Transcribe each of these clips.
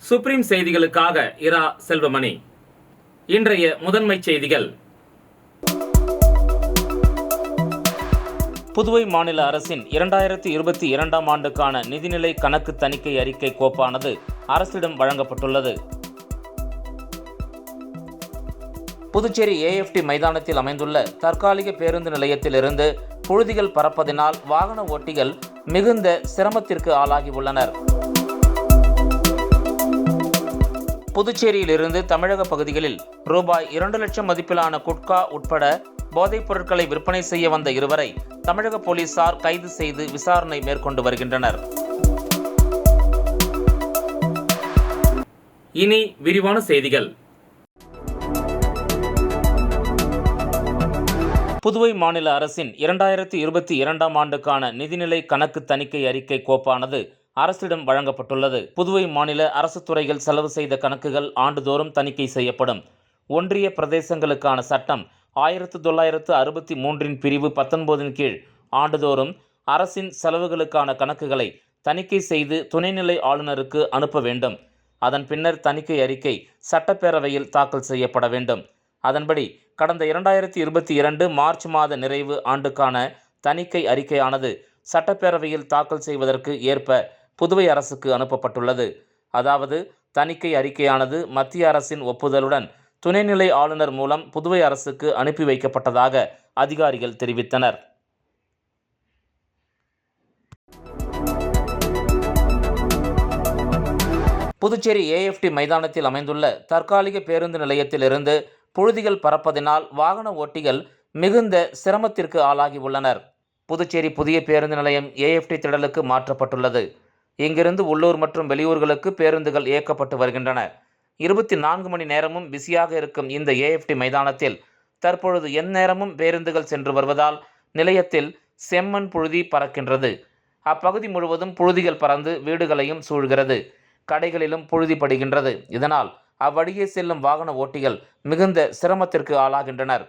Supreme செய்திகளுக்காக இரா செல்வமணி. இன்றைய முதன்மை செய்திகள். புதுவை மாநில அரசின் 2022ஆம் ஆண்டுக்கான நிதிநிலை கணக்கு தணிக்கை அறிக்கை கோப்பானது அரசிடம் வழங்கப்பட்டுள்ளது. புதுச்சேரி AFT மைதானத்தில் அமைந்துள்ள தற்காலிக பேருந்து நிலையத்திலிருந்து புழுதிகள் பறப்பதினால் வாகன ஓட்டிகள் மிகுந்த சிரமத்திற்கு ஆளாகி உள்ளனர். புதுச்சேரியிலிருந்து தமிழக பகுதிகளில் ரூபாய் 2 லட்சம் மதிப்பிலான குட்கா உட்பட போதைப் பொருட்களை விற்பனை செய்ய வந்த இருவரை தமிழக போலீசார் கைது செய்து விசாரணை மேற்கொண்டு வருகின்றனர். இனி விரிவான செய்திகள். புதுவை மாநில அரசின் 2022ஆம் ஆண்டுக்கான நிதிநிலை கணக்கு தணிக்கை அறிக்கை கோப்பானது அரசிடம் வழங்கப்பட்டுள்ளது. புதுவை மாநில அரசு துறைகள் செலவு செய்த கணக்குகள் ஆண்டுதோறும் தணிக்கை செய்யப்படும். ஒன்றிய பிரதேசங்களுக்கான சட்டம் 1963 பிரிவு 19 கீழ் ஆண்டுதோறும் அரசின் செலவுகளுக்கான கணக்குகளை தணிக்கை செய்து துணைநிலை ஆளுநருக்கு அனுப்ப வேண்டும். அதன் பின்னர் தணிக்கை அறிக்கை சட்டப்பேரவையில் தாக்கல் செய்யப்பட வேண்டும். அதன்படி கடந்த 2022 மார்ச் மாத நிறைவு ஆண்டுக்கான தணிக்கை அறிக்கையானது சட்டப்பேரவையில் தாக்கல் செய்வதற்கு ஏற்ப புதுவை அரசுக்கு அனுப்பப்பட்டுள்ளது. அதாவது தணிக்கை அறிக்கையானது மத்திய அரசின் ஒப்புதலுடன் துணைநிலை ஆளுநர் மூலம் புதுவை அரசுக்கு அனுப்பி வைக்கப்பட்டதாக அதிகாரிகள் தெரிவித்தனர். புதுச்சேரி AFT மைதானத்தில் அமைந்துள்ள தற்காலிக பேருந்து நிலையத்திலிருந்து புழுதிகள் பறப்பதினால் வாகன ஓட்டிகள் மிகுந்த சிரமத்திற்கு ஆளாகி உள்ளனர். புதுச்சேரி புதிய பேருந்து நிலையம் AFT திடலுக்கு மாற்றப்பட்டுள்ளது. இங்கிருந்து உள்ளூர் மற்றும் வெளியூர்களுக்கு பேருந்துகள் இயக்கப்பட்டு வருகின்றன. 24 மணி நேரமும் பிஸியாக இருக்கும் இந்த AFT மைதானத்தில் தற்பொழுது எந்நேரமும் பேருந்துகள் சென்று வருவதால் நிலையத்தில் செம்மண் புழுதி பறக்கின்றது. அப்பகுதி முழுவதும் புழுதிகள் பறந்து வீடுகளையும் சூழ்கிறது. கடைகளிலும் புழுதி படுகின்றது. இதனால் அவ்வழியே செல்லும் வாகன ஓட்டிகள் மிகுந்த சிரமத்திற்கு ஆளாகின்றனர்.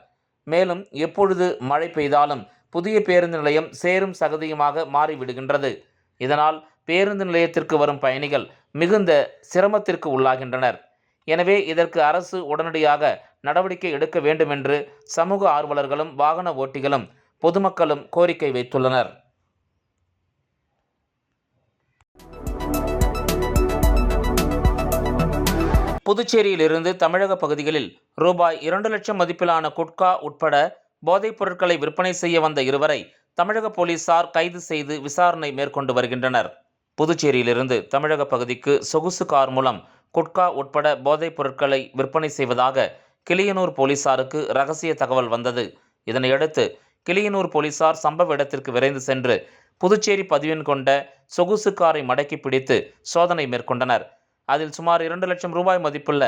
மேலும் எப்பொழுது மழை பெய்தாலும் புதிய பேருந்து நிலையம் சேரும் சகதியுமாக மாறிவிடுகின்றது. இதனால் பேருந்து நிலையத்திற்கு வரும் பயணிகள் மிகுந்த சிரமத்திற்கு உள்ளாகின்றனர். எனவே இதற்கு அரசு உடனடியாக நடவடிக்கை எடுக்க வேண்டும் என்று சமூக ஆர்வலர்களும் வாகன ஓட்டிகளும் பொதுமக்களும் கோரிக்கை வைத்துள்ளனர். புதுச்சேரியிலிருந்து தமிழக பகுதிகளில் ரூபாய் 2 லட்சம் மதிப்பிலான குட்கா உட்பட போதைப் பொருட்களை விற்பனை செய்ய வந்த இருவரை தமிழக போலீசார் கைது செய்து விசாரணை மேற்கொண்டு வருகின்றனர். புதுச்சேரியிலிருந்து தமிழக பகுதிக்கு சொகுசு கார் மூலம் குட்கா உட்பட போதைப் பொருட்களை விற்பனை செய்வதாக கிளியனூர் போலீசாருக்கு ரகசிய தகவல் வந்தது. இதனையடுத்து கிளியனூர் போலீசார் சம்பவ இடத்திற்கு விரைந்து சென்று புதுச்சேரி பதிவெண் கொண்ட சொகுசு காரை மடக்கி பிடித்து சோதனை மேற்கொண்டனர். அதில் சுமார் 2 லட்சம் ரூபாய் மதிப்புள்ள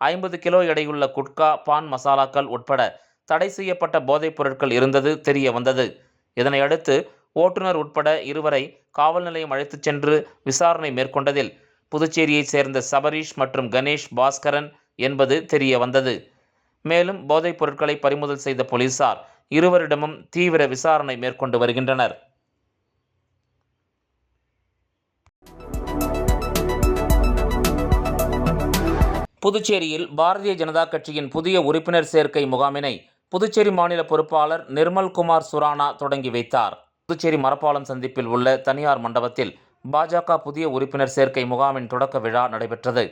50 கிலோ எடையுள்ள குட்கா, பான் மசாலாக்கள் உட்பட தடை செய்யப்பட்ட போதைப் பொருட்கள் இருந்தது தெரிய வந்தது. இதனையடுத்து ஓட்டுநர் உட்பட இருவரை காவல் நிலையம் அழைத்துச் சென்று விசாரணை மேற்கொண்டதில் புதுச்சேரியைச் சேர்ந்த சபரீஷ் மற்றும் கணேஷ் பாஸ்கரன் என்பது தெரிய வந்தது. மேலும் போதைப் பொருட்களை பறிமுதல் செய்த போலீசார் இருவரிடமும் தீவிர விசாரணை மேற்கொண்டு வருகின்றனர். புதுச்சேரியில் பாரதிய ஜனதா கட்சியின் புதிய உறுப்பினர் சேர்க்கை முகாமினை புதுச்சேரி மாநில பொறுப்பாளர் நிர்மல்குமார் சுரானா தொடங்கி வைத்தார். புதுச்சேரி மரப்பாலம் சந்திப்பில் உள்ள தனியார் மண்டபத்தில் பாஜக புதிய உறுப்பினர் சேர்க்கை முகாமின் தொடக்க விழா நடைபெற்றது.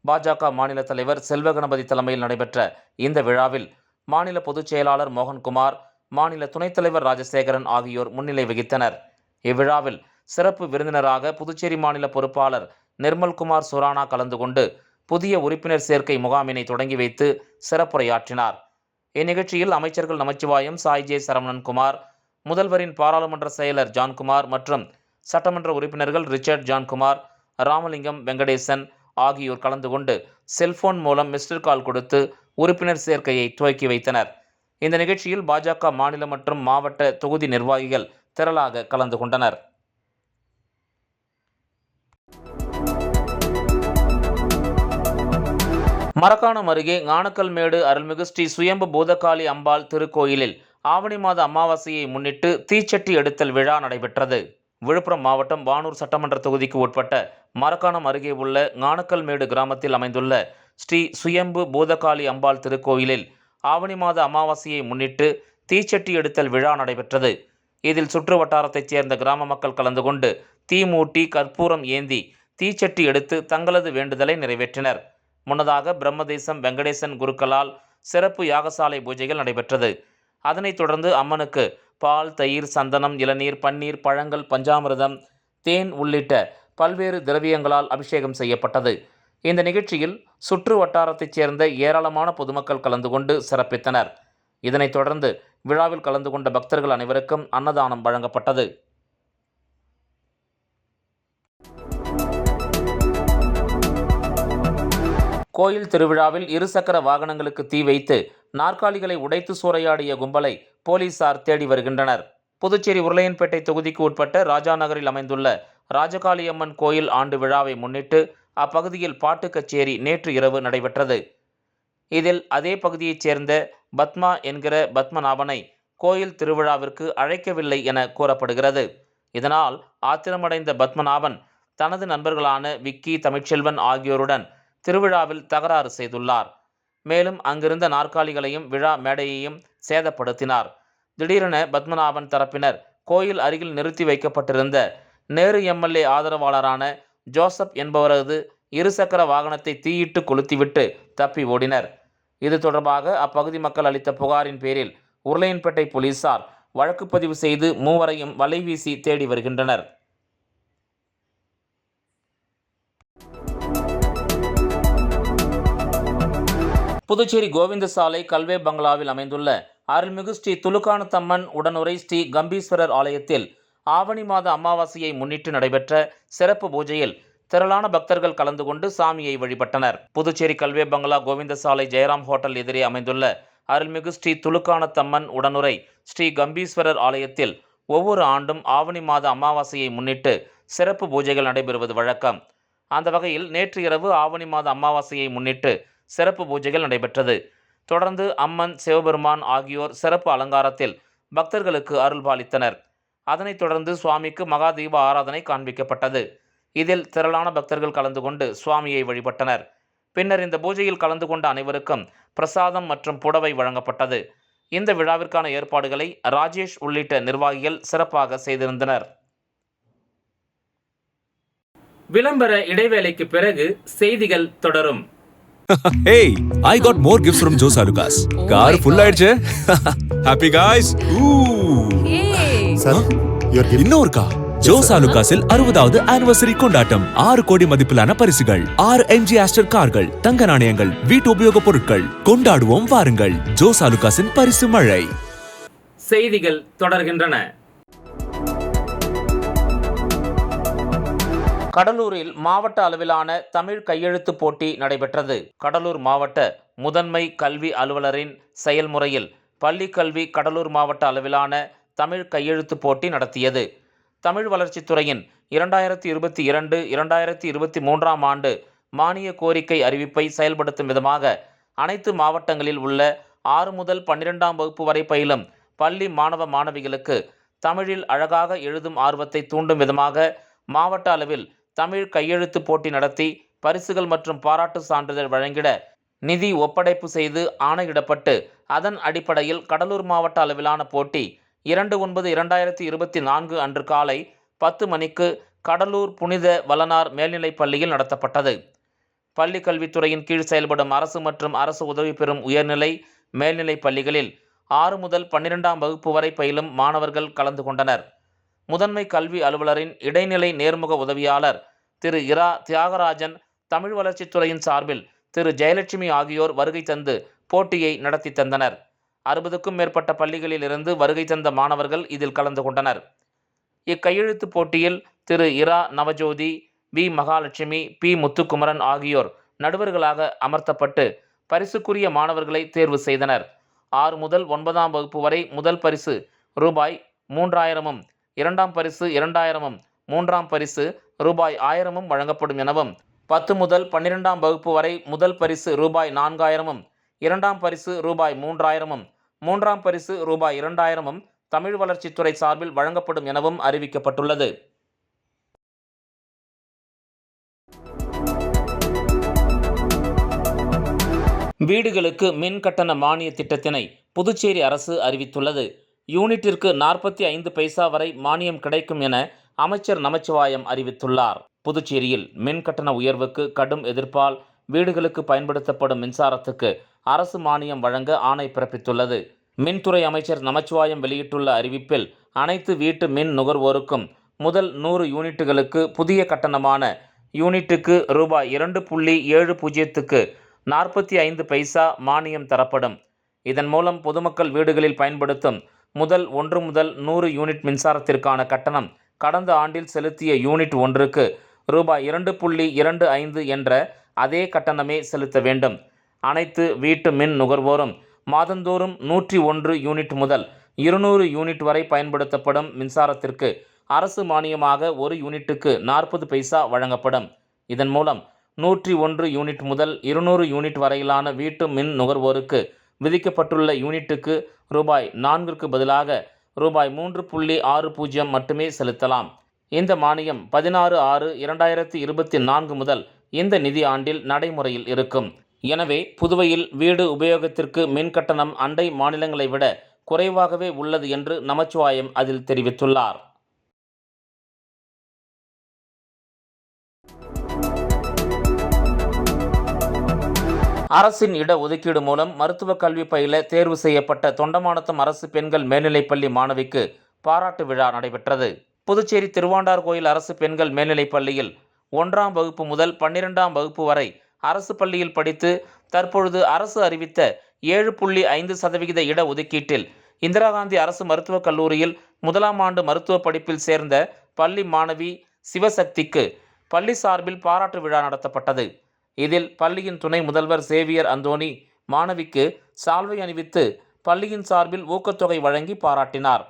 பாஜக மாநில தலைவர் செல்வகணபதி தலைமையில் நடைபெற்ற இந்த விழாவில் மாநில பொதுச் செயலாளர் மோகன்குமார், மாநில துணைத் தலைவர் ராஜசேகரன் ஆகியோர் முன்னிலை வகித்தனர். இவ்விழாவில் சிறப்பு விருந்தினராக புதுச்சேரி மாநில பொறுப்பாளர் நிர்மல்குமார் சுரானா கலந்து கொண்டு புதிய உறுப்பினர் சேர்க்கை முகாமினை தொடங்கி வைத்து சிறப்புரையாற்றினார். இந்நிகழ்ச்சியில் அமைச்சர்கள் நமச்சிவாயம், சாய்ஜே சரவணன்குமார், முதல்வரின் பாராளுமன்ற செயலர் ஜான்குமார் மற்றும் சட்டமன்ற உறுப்பினர்கள் ரிச்சர்ட் ஜான்குமார், ராமலிங்கம், வெங்கடேசன் ஆகியோர் கலந்து கொண்டு செல்போன் மூலம் மிஸ்டர் கால் கொடுத்து உறுப்பினர் சேர்க்கையை துவக்கி வைத்தனர். இந்த நிகழ்ச்சியில் பாஜக மாநில மற்றும் மாவட்ட தொகுதி நிர்வாகிகள் திரளாக கலந்து கொண்டனர். மரக்காணம் அருகே ஞானக்கல்மேடு அருள்மிகு ஸ்ரீ சுயம்பு பூதகாளி அம்பாள் திருக்கோயிலில் ஆவணி மாத அமாவாசையை முன்னிட்டு தீச்சட்டி எடுத்தல் விழா நடைபெற்றது. விழுப்புரம் மாவட்டம் வானூர் சட்டமன்ற தொகுதிக்கு உட்பட்ட மரக்காணம் அருகே உள்ள ஞானக்கல்மேடு கிராமத்தில் அமைந்துள்ள ஸ்ரீ சுயம்பு பூதகாளி அம்பாள் திருக்கோயிலில் ஆவணி மாத அமாவாசையை முன்னிட்டு தீச்சட்டி எடுத்தல் விழா நடைபெற்றது. இதில் சுற்று வட்டாரத்தைச் சேர்ந்த கிராம மக்கள் கலந்து கொண்டு தீ மூட்டி கற்பூரம் ஏந்தி தீச்சட்டி எடுத்து தங்களது வேண்டுதலை நிறைவேற்றினர். முன்னதாக பிரம்மதேசம் வெங்கடேசன் குருக்களால் சிறப்பு யாகசாலை பூஜைகள் நடைபெற்றது. அதனைத் தொடர்ந்து அம்மனுக்கு பால், தயிர், சந்தனம், இளநீர், பன்னீர், பழங்கள், பஞ்சாமிர்தம், தேன் உள்ளிட்ட பல்வேறு திரவியங்களால் அபிஷேகம் செய்யப்பட்டது. இந்த நிகழ்ச்சியில் சுற்று வட்டாரத்தைச் சேர்ந்த ஏராளமான பொதுமக்கள் கலந்து கொண்டு சிறப்பித்தனர். இதனைத் தொடர்ந்து விழாவில் கலந்து கொண்ட பக்தர்கள் அனைவருக்கும் அன்னதானம் வழங்கப்பட்டது. கோயில் திருவிழாவில் இருசக்கர வாகனங்களுக்கு தீ வைத்து நாற்காலிகளை உடைத்து சூறையாடிய கும்பலை போலீசார் தேடி வருகின்றனர். புதுச்சேரி உருளையன்பேட்டை தொகுதிக்கு உட்பட்ட ராஜா நகரில் அமைந்துள்ள ராஜகாளியம்மன் கோயில் ஆண்டு விழாவை முன்னிட்டு அப்பகுதியில் பாட்டு கச்சேரி நேற்று இரவு நடைபெற்றது. இதில் அதே பகுதியைச் சேர்ந்த பத்மா என்கிற பத்மநாபனை கோயில் திருவிழாவிற்கு அழைக்கவில்லை என கூறப்படுகிறது. இதனால் ஆத்திரமடைந்த பத்மநாபன் தனது நண்பர்களான விக்கி, தமிழ்ச்செல்வன் ஆகியோருடன் திருவிழாவில் தகராறு செய்துள்ளார். மேலும் அங்கிருந்த நாற்காலிகளையும் விழா மேடையையும் சேதப்படுத்தினார். திடீரென பத்மநாபன் தரப்பினர் கோயில் அருகில் நிறுத்தி வைக்கப்பட்டிருந்த நேரு எம்எல்ஏ ஆதரவாளரான ஜோசப் என்பவரது இருசக்கர வாகனத்தை தீயிட்டு கொளுத்திவிட்டு தப்பி ஓடினர். இது தொடர்பாக அப்பகுதி மக்கள் அளித்த புகாரின் பேரில் உருளையன்பேட்டை போலீசார் வழக்கு பதிவு செய்து மூவரையும் வலைவீசி தேடி வருகின்றனர். புதுச்சேரி கோவிந்த சாலை கல்வே பங்களாவில் அமைந்துள்ள அருள்மிகு ஸ்ரீ துலுக்கானத்தம்மன் உடனுரை ஸ்ரீ கம்பீஸ்வரர் ஆலயத்தில் ஆவணி மாத அமாவாசையை முன்னிட்டு நடைபெற்ற சிறப்பு பூஜையில் திரளான பக்தர்கள் கலந்து கொண்டு சாமியை வழிபட்டனர். புதுச்சேரி கல்வே பங்களா கோவிந்த சாலை ஜெயராம் ஹோட்டல் எதிரே அமைந்துள்ள அருள்மிகு ஸ்ரீ துலுக்கானத்தம்மன் உடனுரை ஸ்ரீ கம்பீஸ்வரர் ஆலயத்தில் ஒவ்வொரு ஆண்டும் ஆவணி மாத அமாவாசையை முன்னிட்டு சிறப்பு பூஜைகள் நடைபெறுவது வழக்கம். அந்த வகையில் நேற்று இரவு ஆவணி மாத அமாவாசையை முன்னிட்டு சிறப்பு பூஜைகள் நடைபெற்றது. தொடர்ந்து அம்மன், சிவபெருமான் ஆகியோர் சிறப்பு அலங்காரத்தில் பக்தர்களுக்கு அருள்பாலித்தனர். அதனைத் தொடர்ந்து சுவாமிக்கு மகா தீப ஆராதனை காண்பிக்கப்பட்டது. இதில் திரளான பக்தர்கள் கலந்து கொண்டு சுவாமியை வழிபட்டனர். பின்னர் இந்த பூஜையில் கலந்து கொண்ட அனைவருக்கும் பிரசாதம் மற்றும் புடவை வழங்கப்பட்டது. இந்த விழாவிற்கான ஏற்பாடுகளை ராஜேஷ் உள்ளிட்ட நிர்வாகிகள் சிறப்பாக செய்திருந்தனர். விளம்பர இடைவேளைக்கு பிறகு செய்திகள் தொடரும். Hey, I got more gifts from Joe Salukas. Car full ஆயிடுச்சு. Happy guys. Sir, your gift. இன்னொரு கா. ஜோ சாலுகாஸில் 60வது ஆனிவர்சரி கொண்டாட்டம். 6 கோடி மதிப்பிலான பரிசுகள், 6 MG ஆஸ்டர் கார்கள், தங்க நாணயங்கள், வீட்டு உபயோக பொருட்கள். கொண்டாடுவோம் வாருங்கள். ஜோ சாலுகாஸின் பரிசு மழை. செய்திகள் தொடர்கின்றன. கடலூரில் மாவட்ட அளவிலான தமிழ் கையெழுத்து போட்டி நடைபெற்றது. கடலூர் மாவட்ட முதன்மை கல்வி அலுவலரின் செயல்முறையில் பள்ளிக்கல்வி கடலூர் மாவட்ட அளவிலான தமிழ் கையெழுத்து போட்டி நடத்தியது. தமிழ் வளர்ச்சித்துறையின் 2022-2023 ஆண்டு மானிய கோரிக்கை அறிவிப்பை செயல்படுத்தும் விதமாக அனைத்து மாவட்டங்களில் உள்ள 6 முதல் 12ஆம் வகுப்பு வரை பயிலும் பள்ளி மாணவ மாணவிகளுக்கு தமிழில் அழகாக எழுதும் ஆர்வத்தை தூண்டும் விதமாக மாவட்ட அளவில் தமிழ் கையெழுத்து போட்டி நடத்தி பரிசுகள் மற்றும் பாராட்டு சான்றிதழ் வழங்கிட நிதி ஒப்படைப்பு செய்து ஆணையிடப்பட்டு அதன் அடிப்படையில் கடலூர் மாவட்ட அளவிலான போட்டி 2/9/2024 அன்று காலை 10 மணிக்கு கடலூர் புனித வளனார் மேல்நிலைப் பள்ளியில் நடத்தப்பட்டது. பள்ளி கல்வித்துறையின் கீழ் செயல்படும் அரசு மற்றும் அரசு உதவி பெறும் உயர்நிலை மேல்நிலைப் பள்ளிகளில் 6 முதல் 12ஆம் வகுப்பு வரை பயிலும் மாணவர்கள் கலந்து கொண்டனர். முதன்மை கல்வி அலுவலரின் இடைநிலை நேர்முக உதவியாளர் திரு இரா தியாகராஜன், தமிழ் வளர்ச்சித்துறையின் சார்பில் திரு ஜெயலட்சுமி ஆகியோர் வருகை தந்து போட்டியை நடத்தி தந்தனர். 60க்கும் மேற்பட்ட பள்ளிகளில் இருந்து வருகை தந்த மாணவர்கள் இதில் கலந்து கொண்டனர். இக்கையெழுத்து போட்டியில் திரு இரா நவஜோதி, வி மகாலட்சுமி, பி முத்துக்குமரன் ஆகியோர் நடுவர்களாக அமர்த்தப்பட்டு பரிசுக்குரிய மாணவர்களை தேர்வு செய்தனர். 6 முதல் 9ஆம் வகுப்பு வரை முதல் பரிசு ரூபாய் 3000, 2ஆம் பரிசு 2000, 3ஆம் பரிசு ரூபாய் 1000 வழங்கப்படும் எனவும், 10 முதல் 12ஆம் வகுப்பு வரை முதல் பரிசு ரூபாய் 4000, 2ஆம் பரிசு ரூபாய் 3000, 3ஆம் பரிசு ரூபாய் 2000, தமிழ் வளர்ச்சித்துறை சார்பில் வழங்கப்படும் எனவும் அறிவிக்கப்பட்டுள்ளது. வீடுகளுக்கு மின் கட்டண மானிய திட்டத்தினை புதுச்சேரி அரசு அறிவித்துள்ளது. யூனிட்டிற்கு 45 பைசா வரை மானியம் கிடைக்கும் என அமைச்சர் நமச்சிவாயம் அறிவித்துள்ளார். புதுச்சேரியில் மின் கட்டண உயர்வுக்கு கடும் எதிர்ப்பால் வீடுகளுக்கு பயன்படுத்தப்படும் மின்சாரத்துக்கு அரசு மானியம் வழங்க ஆணை பிறப்பித்துள்ளது. மின்துறை அமைச்சர் நமச்சிவாயம் வெளியிட்டுள்ள அறிவிப்பில் அனைத்து வீட்டு மின் நுகர்வோருக்கும் முதல் 100 யூனிட்டுகளுக்கு புதிய கட்டணமான யூனிட்டுக்கு ரூபாய் 2.70க்கு 45 பைசா மானியம் தரப்படும். இதன் மூலம் பொதுமக்கள் வீடுகளில் பயன்படுத்தும் முதல் 1 முதல் 100 யூனிட் மின்சாரத்திற்கான கட்டணம் கடந்த ஆண்டில் செலுத்திய யூனிட் ஒன்றுக்கு ரூபாய் 2.25 என்ற அதே கட்டணமே செலுத்த வேண்டும். அனைத்து வீட்டு மின் நுகர்வோரும் மாதந்தோறும் 101 யூனிட் முதல் 200 யூனிட் வரை பயன்படுத்தப்படும் மின்சாரத்திற்கு அரசு மானியமாக ஒரு யூனிட்டுக்கு 40 பைசா வழங்கப்படும். இதன் மூலம் 101 யூனிட் முதல் 200 யூனிட் வரையிலான வீட்டு மின் நுகர்வோருக்கு விதிக்கப்பட்டுள்ள யூனிட்டுக்கு ரூபாய் 4க்கு பதிலாக ரூபாய் 3.60 மட்டுமே செலுத்தலாம். இந்த மானியம் 16/6/2024 முதல் இந்த நிதி ஆண்டில் நடைமுறையில் இருக்கும். எனவே புதுவையில் வீடு உபயோகத்திற்கு மின் கட்டணம் அண்டை மாநிலங்களை விட குறைவாகவே உள்ளது என்று நமச்சிவாயம் அதில் தெரிவித்துள்ளார். அரசின் இட ஒதுக்கீடு மூலம் மருத்துவக் கல்வி பயில தேர்வு செய்யப்பட்ட தொண்டமாநத்தம் அரசு பெண்கள் மேல்நிலைப்பள்ளி மாணவிக்கு பாராட்டு விழா நடைபெற்றது. புதுச்சேரி திருவாண்டார்கோயில் அரசு பெண்கள் மேல்நிலைப்பள்ளியில் 1ஆம் வகுப்பு முதல் 12ஆம் வகுப்பு வரை அரசு பள்ளியில் படித்து தற்பொழுது அரசு அறிவித்த 7.5% இட ஒதுக்கீட்டில் இந்திரா காந்தி அரசு மருத்துவக் கல்லூரியில் 1ஆம் ஆண்டு மருத்துவ படிப்பில் சேர்ந்த பள்ளி மாணவி சிவசக்திக்கு பள்ளி சார்பில் பாராட்டு விழா நடத்தப்பட்டது. இதில் பள்ளியின் துணை முதல்வர் சேவியர் அந்தோணி மாணவிக்கு சால்வை அணிவித்து பள்ளியின் சார்பில் ஊக்கத்தொகை வழங்கி பாராட்டினார்.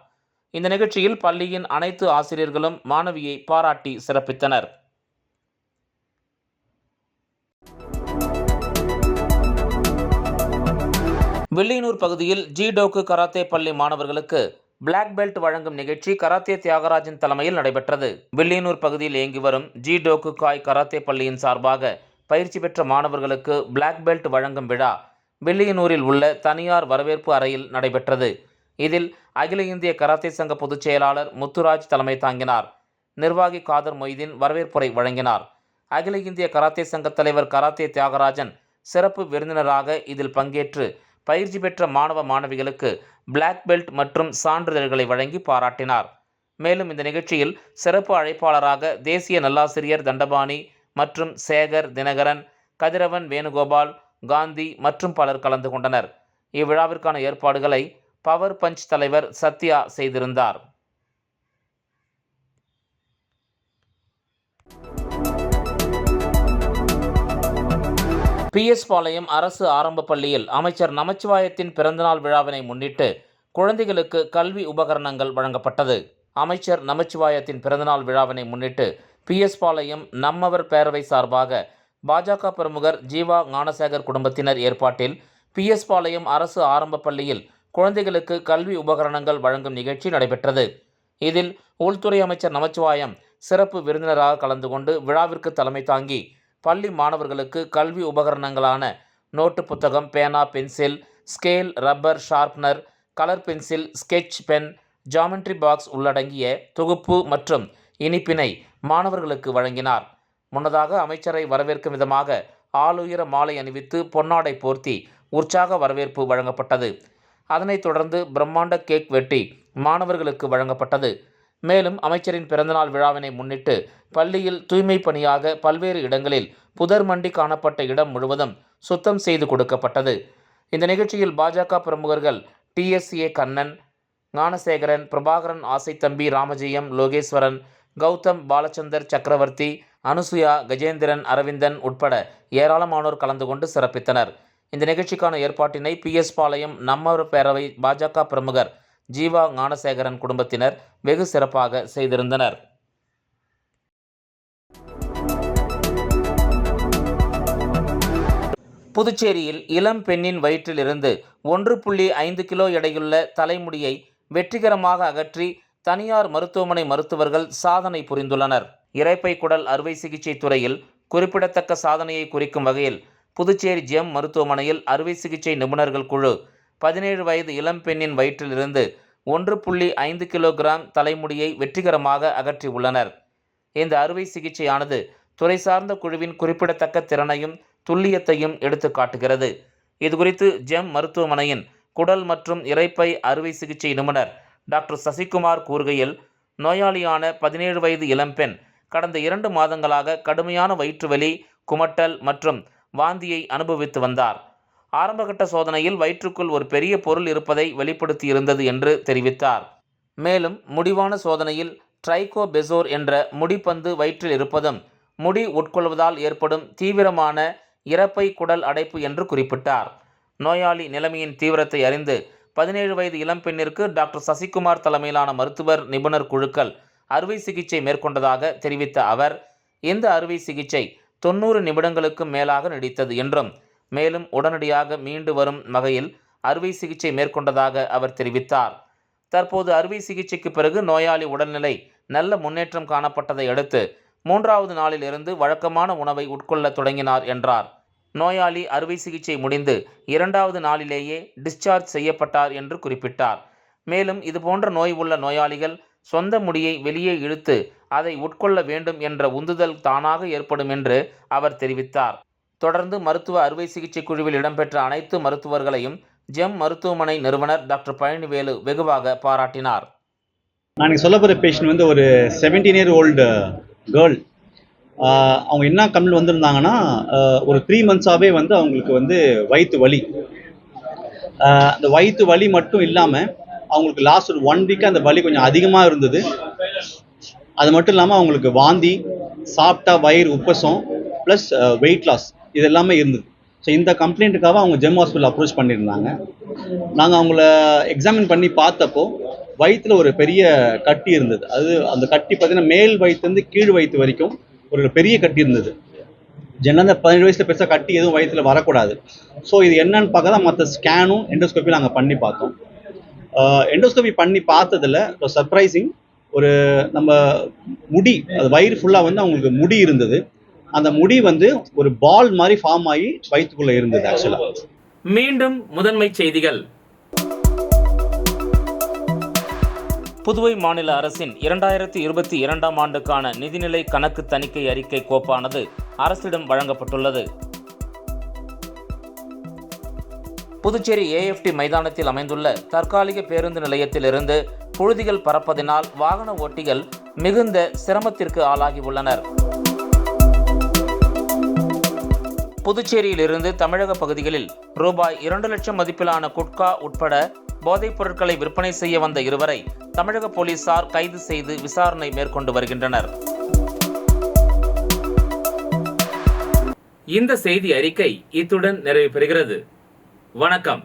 இந்த நிகழ்ச்சியில் பள்ளியின் அனைத்து ஆசிரியர்களும் மாணவியை பாராட்டி சிறப்பித்தனர். வில்லியனூர் பகுதியில் ஜி-டோக்கு கராத்தே பள்ளி மாணவர்களுக்கு பிளாக் பெல்ட் வழங்கும் நிகழ்ச்சி கராத்தே தியாகராஜன் தலைமையில் நடைபெற்றது. வில்லியனூர் பகுதியில் இயங்கி வரும் ஜி-டோக்கு காய் கராத்தே பள்ளியின் சார்பாக பயிற்சி பெற்ற மாணவர்களுக்கு பிளாக் பெல்ட் வழங்கும் விழா வில்லியனூரில் உள்ள தனியார் வரவேற்பு அறையில் நடைபெற்றது. இதில் அகில இந்திய கராத்தே சங்க பொதுச் செயலாளர் முத்துராஜ் தலைமை தாங்கினார். நிர்வாகி காதர் மொய்தீன் வரவேற்புரை வழங்கினார். அகில இந்திய கராத்தே சங்க தலைவர் கராத்தே தியாகராஜன் சிறப்பு விருந்தினராக இதில் பங்கேற்று பயிற்சி பெற்ற மாணவ மாணவிகளுக்கு பிளாக் பெல்ட் மற்றும் சான்றிதழ்களை வழங்கி பாராட்டினார். மேலும் இந்த நிகழ்ச்சியில் சிறப்பு அழைப்பாளராக தேசிய நல்லாசிரியர் தண்டபாணி மற்றும் சேகர், தினகரன், கதிரவன், வேணுகோபால், காந்தி மற்றும் பலர் கலந்து கொண்டனர். இவ்விழாவிற்கான ஏற்பாடுகளை பவர் பஞ்ச் தலைவர் சத்யா செய்திருந்தார். PS பாளையம் அரசு ஆரம்ப பள்ளியில் அமைச்சர் நமச்சிவாயத்தின் பிறந்தநாள் விழாவினை முன்னிட்டு குழந்தைகளுக்கு கல்வி உபகரணங்கள் வழங்கப்பட்டது. அமைச்சர் நமச்சிவாயத்தின் பிறந்தநாள் விழாவினை முன்னிட்டு PS பாளையம் நம்மவர் பேரவை சார்பாக பாஜக பிரமுகர் ஜீவா ஞானசேகர் குடும்பத்தினர் ஏற்பாட்டில் PS பாளையம் அரசு ஆரம்ப பள்ளியில் குழந்தைகளுக்கு கல்வி உபகரணங்கள் வழங்கும் நிகழ்ச்சி நடைபெற்றது. இதில் உள்துறை அமைச்சர் நமச்சிவாயம் சிறப்பு விருந்தினராக கலந்து கொண்டு விழாவிற்கு தலைமை தாங்கி பள்ளி மாணவர்களுக்கு கல்வி உபகரணங்களான நோட்டு புத்தகம், பேனா, pencil, scale, rubber, sharpener, colour pencil, sketch pen, geometry box உள்ளடங்கிய தொகுப்பு மற்றும் இனிப்பினை மாணவர்களுக்கு வழங்கினார். முன்னதாக அமைச்சரை வரவேற்கும் விதமாக ஆளுயர மாலை அணிவித்து பொன்னாடை போர்த்தி உற்சாக வரவேற்பு வழங்கப்பட்டது. அதனைத் தொடர்ந்து பிரம்மாண்ட கேக் வெட்டி மாணவர்களுக்கு வழங்கப்பட்டது. மேலும் அமைச்சரின் பிறந்தநாள் விழாவினை முன்னிட்டு பள்ளியில் தூய்மை பணியாக பல்வேறு இடங்களில் புதர் மண்டி காணப்பட்ட இடம் முழுவதும் சுத்தம் செய்து கொடுக்கப்பட்டது. இந்த நிகழ்ச்சியில் பாஜக பிரமுகர்கள் TSA கண்ணன், ஞானசேகரன், பிரபாகரன், ஆசைத்தம்பி, ராமஜெயம், லோகேஸ்வரன், கௌதம், பாலச்சந்தர், சக்கரவர்த்தி, அனுசுயா, கஜேந்திரன், அரவிந்தன் உட்பட ஏராளமானோர் கலந்து கொண்டு சிறப்பித்தனர். இந்த நிகழ்ச்சிக்கான ஏற்பாட்டினை PS பாளையம் நம்மவர் பேரவை பாஜக பிரமுகர் ஜீவா ஞானசேகரன் குடும்பத்தினர் வெகு சிறப்பாக செய்திருந்தனர். புதுச்சேரியில் இளம் பெண்ணின் வயிற்றில் இருந்து 1.5 கிலோ எடையுள்ள தலைமுடியை வெற்றிகரமாக அகற்றி தனியார் மருத்துவமனை மருத்துவர்கள் சாதனை புரிந்துள்ளனர். இரைப்பை குடல் அறுவை சிகிச்சை துறையில் குறிப்பிடத்தக்க சாதனையை குறிக்கும் வகையில் புதுச்சேரி ஜெம் மருத்துவமனையில் அறுவை சிகிச்சை நிபுணர்கள் குழு 17 வயது இளம்பெண்ணின் வயிற்றிலிருந்து 1.5 கிலோகிராம் தலைமுடியை வெற்றிகரமாக அகற்றியுள்ளனர். இந்த அறுவை சிகிச்சையானது துறை சார்ந்த குழுவின் குறிப்பிடத்தக்க திறனையும் துல்லியத்தையும் எடுத்து காட்டுகிறது. இதுகுறித்து ஜெம் மருத்துவமனையின் குடல் மற்றும் இரைப்பை அறுவை சிகிச்சை நிபுணர் டாக்டர் சசிகுமார் கூறுகையில், நோயாளியான 17 வயது இளம்பெண் கடந்த 2 மாதங்களாக கடுமையான வயிற்றுவலி, குமட்டல் மற்றும் வாந்தியை அனுபவித்து வந்தார். ஆரம்பகட்ட சோதனையில் வயிற்றுக்குள் ஒரு பெரிய பொருள் இருப்பதை வெளிப்படுத்தியிருந்தது என்று தெரிவித்தார். மேலும் முடிவான சோதனையில் ட்ரைகோபெசோர் என்ற முடிப்பந்து வயிற்றில் இருப்பதும் முடி உட்கொள்வதால் ஏற்படும் தீவிரமான இரைப்பை குடல் அடைப்பு என்று குறிப்பிட்டார். நோயாளி நிலைமையின் தீவிரத்தை அறிந்து 17 வயது இளம்பெண்ணிற்கு டாக்டர் சசிகுமார் தலைமையிலான மருத்துவர் நிபுணர் குழுக்கள் அறுவை சிகிச்சை மேற்கொண்டதாக தெரிவித்த அவர், இந்த அறுவை சிகிச்சை 90 நிமிடங்களுக்கும் மேலாக நீடித்தது என்றும், மேலும் உடனடியாக மீண்டு வரும் வகையில் அறுவை சிகிச்சை மேற்கொண்டதாக அவர் தெரிவித்தார். தற்போது அறுவை சிகிச்சைக்கு பிறகு நோயாளி உடல்நிலை நல்ல முன்னேற்றம் காணப்பட்டதை அடுத்து 3வது நாளில் இருந்து வழக்கமான உணவை உட்கொள்ள தொடங்கினார் என்றார். நோயாளி அறுவை சிகிச்சை முடிந்து 2வது நாளிலேயே டிஸ்சார்ஜ் செய்யப்பட்டார் என்று குறிப்பிட்டார். மேலும் இதுபோன்ற நோய் உள்ள நோயாளிகள் சொந்த முடியை வெளியே இழுத்து அதை உட்கொள்ள வேண்டும் என்ற உந்துதல் தானாக ஏற்படும் என்று அவர் தெரிவித்தார். தொடர்ந்து மருத்துவ அறுவை சிகிச்சை குழுவில் இடம்பெற்ற அனைத்து மருத்துவர்களையும் ஜெம் மருத்துவமனை நிறுவனர் டாக்டர் பழனிவேலு வெகுவாக பாராட்டினார். நான் சொல்ல போகிற பேஷண்ட் வந்து ஒரு 17-year-old கேர்ள். அவங்க என்ன கம்மில் வந்திருந்தாங்கன்னா, ஒரு 3 months-ஆகவே வந்து அவங்களுக்கு வந்து வயிற்று வலி. அந்த வயிற்று வலி மட்டும் இல்லாமல் அவங்களுக்கு லாஸ்ட் ஒரு 1 week அந்த வலி கொஞ்சம் அதிகமாக இருந்தது. அது மட்டும் இல்லாமல் அவங்களுக்கு வாந்தி, சாப்பிட்டா வயிறு உப்பசம், ப்ளஸ் வெயிட் லாஸ் இது எல்லாமே இருந்தது. ஸோ இந்த கம்ப்ளைண்ட்டுக்காக அவங்க ஜெம் ஹாஸ்பிட்டல் அப்ரோச் பண்ணியிருந்தாங்க. நாங்கள் அவங்கள எக்ஸாமின் பண்ணி பார்த்தப்போ வயிற்றில் ஒரு பெரிய கட்டி இருந்தது. அது அந்த கட்டி பார்த்தீங்கன்னா மேல் வயிற்றுலேருந்து கீழ் வயிற்று வரைக்கும் ஒரு பெரிய கட்டி இருந்தது. ஜெனரலாக அந்த 17 வயசில் பெருசாக கட்டி எதுவும் வயிற்றில் வரக்கூடாது. ஸோ இது என்னன்னு பார்க்க தான் மற்ற ஸ்கேனும் எண்டோஸ்கோப்பியும் நாங்கள் பண்ணி பார்த்தோம். எண்டோஸ்கோபி பண்ணி பார்த்ததில் சர்ப்ரைசிங், ஒரு நம்ம முடி, அது வயிறு ஃபுல்லாக வந்து அவங்களுக்கு முடி இருந்தது. அந்த முடி வந்து ஒரு பால் மாதிரி ஃபார்ம் ஆகி வயிற்றுக்குள்ளே இருந்தது. ஆக்சுவலாக மீண்டும் முதன்மை செய்திகள். புதுவை மாநில அரசின் 2022ஆம் ஆண்டுக்கான நிதிநிலை கணக்கு தணிக்கை அறிக்கை கோப்பானது அரசிடம் வழங்கப்பட்டுள்ளது. புதுச்சேரி AFT மைதானத்தில் அமைந்துள்ள தற்காலிக பேருந்து நிலையத்திலிருந்து புழுதிகள் பறப்பதினால் வாகன ஓட்டிகள் மிகுந்த சிரமத்திற்கு ஆளாகியுள்ளனர். புதுச்சேரியிலிருந்து தமிழக பகுதிகளில் ரூபாய் 2 லட்சம் மதிப்பிலான குட்கா உட்பட போதைப் பொருட்களை விற்பனை செய்ய வந்த இருவரை தமிழக போலீசார் கைது செய்து விசாரணை மேற்கொண்டு வருகின்றனர். இந்த செய்தி அறிக்கை இத்துடன் நிறைவு பெறுகிறது. வணக்கம்.